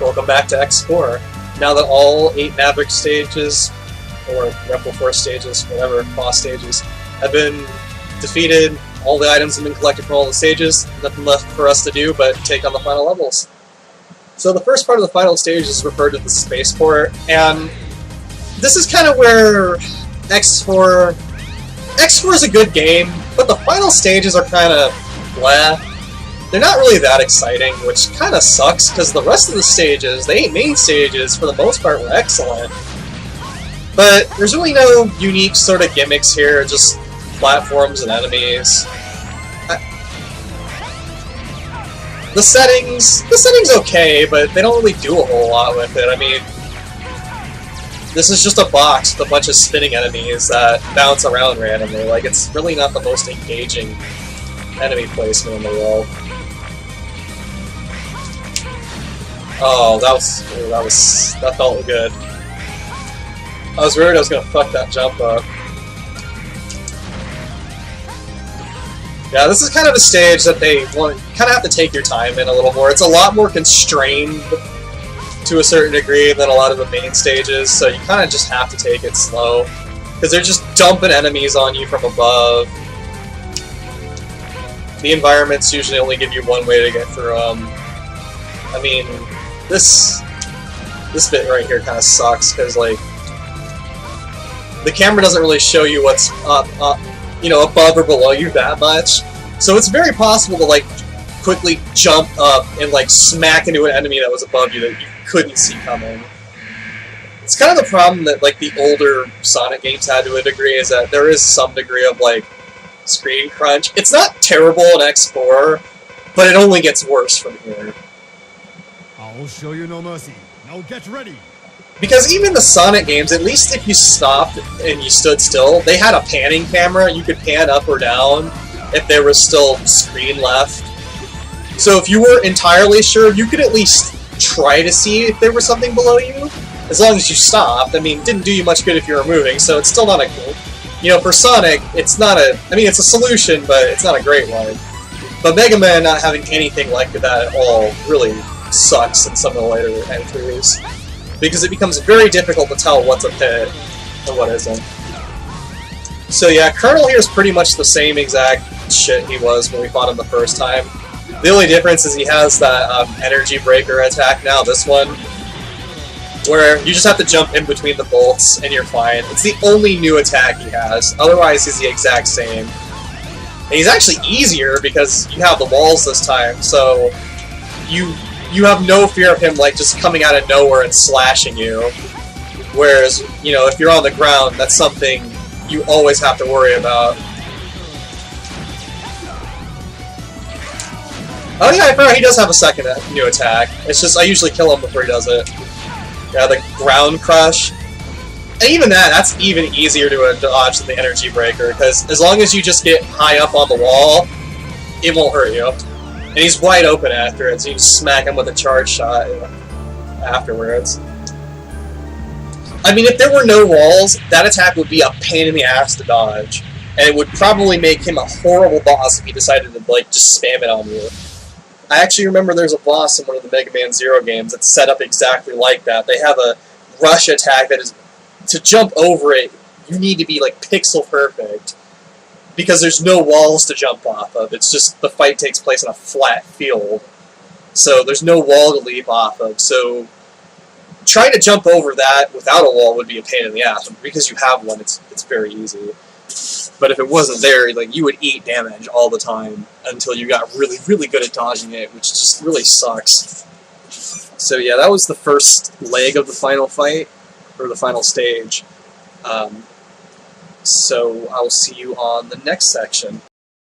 Welcome back to X4. Now that all 8 Maverick stages, or Rebel Force stages, whatever, boss stages, have been defeated, all the items have been collected from all the stages, nothing left for us to do but take on the final levels. So the first part of the final stage is referred to as the spaceport, and this is kind of where X4 is a good game, but the final stages are kind of blah. They're not really that exciting, which kind of sucks, because the rest of the stages, the 8 main stages, for the most part, were excellent. But there's really no unique sort of gimmicks here, just platforms and enemies. The settings okay, but they don't really do a whole lot with it. I mean, this is just a box with a bunch of spinning enemies that bounce around randomly. Like, it's really not the most engaging enemy placement in the world. Oh, that felt good. I was worried I was gonna fuck that jump up. Yeah, this is kind of a stage that they kind of have to take your time in a little more. It's a lot more constrained to a certain degree than a lot of the main stages, so you kind of just have to take it slow, because they're just dumping enemies on you from above. The environments usually only give you one way to get through them. I mean, this bit right here kind of sucks, because, like, the camera doesn't really show you what's you know, above or below you that much. So it's very possible to, like, quickly jump up and, like, smack into an enemy that was above you that you couldn't see coming. It's kind of the problem that, like, the older Sonic games had to a degree, is that there is some degree of, like, screen crunch. It's not terrible in X4, but it only gets worse from here. I'll show you no mercy. Now get ready. Because even the Sonic games, at least if you stopped and you stood still, they had a panning camera. You could pan up or down if there was still screen left. So if you were entirely sure, you could at least try to see if there was something below you, as long as you stopped. I mean, it didn't do you much good if you were moving, so it's still not a... You know, for Sonic, it's not a... I mean, it's a solution, but it's not a great one. But Mega Man not having anything like that at all really sucks in some of the later entries, because it becomes very difficult to tell what's a pit and what isn't. So yeah, Colonel here is pretty much the same exact shit he was when we fought him the first time. The only difference is he has that energy breaker attack now, this one, where you just have to jump in between the bolts and you're fine. It's the only new attack he has, otherwise he's the exact same. And he's actually easier because you have the walls this time, so you have no fear of him, like, just coming out of nowhere and slashing you. Whereas, you know, if you're on the ground, that's something you always have to worry about. Oh yeah, I forgot he does have a second new attack. It's just, I usually kill him before he does it. Yeah, the ground crush. And even that's even easier to dodge than the energy breaker, because as long as you just get high up on the wall, it won't hurt you. And he's wide open after it, so you can smack him with a charge shot afterwards. I mean, if there were no walls, that attack would be a pain in the ass to dodge. And it would probably make him a horrible boss if he decided to, like, just spam it on you. I actually remember there's a boss in one of the Mega Man Zero games that's set up exactly like that. They have a rush attack that is... To jump over it, you need to be, like, pixel perfect, because there's no walls to jump off of. It's just the fight takes place in a flat field, so there's no wall to leap off of. So trying to jump over that without a wall would be a pain in the ass. Because you have one, it's very easy. But if it wasn't there, like, you would eat damage all the time until you got really, really good at dodging it, which just really sucks. So yeah, that was the first leg of the final fight, or the final stage. So I'll see you on the next section.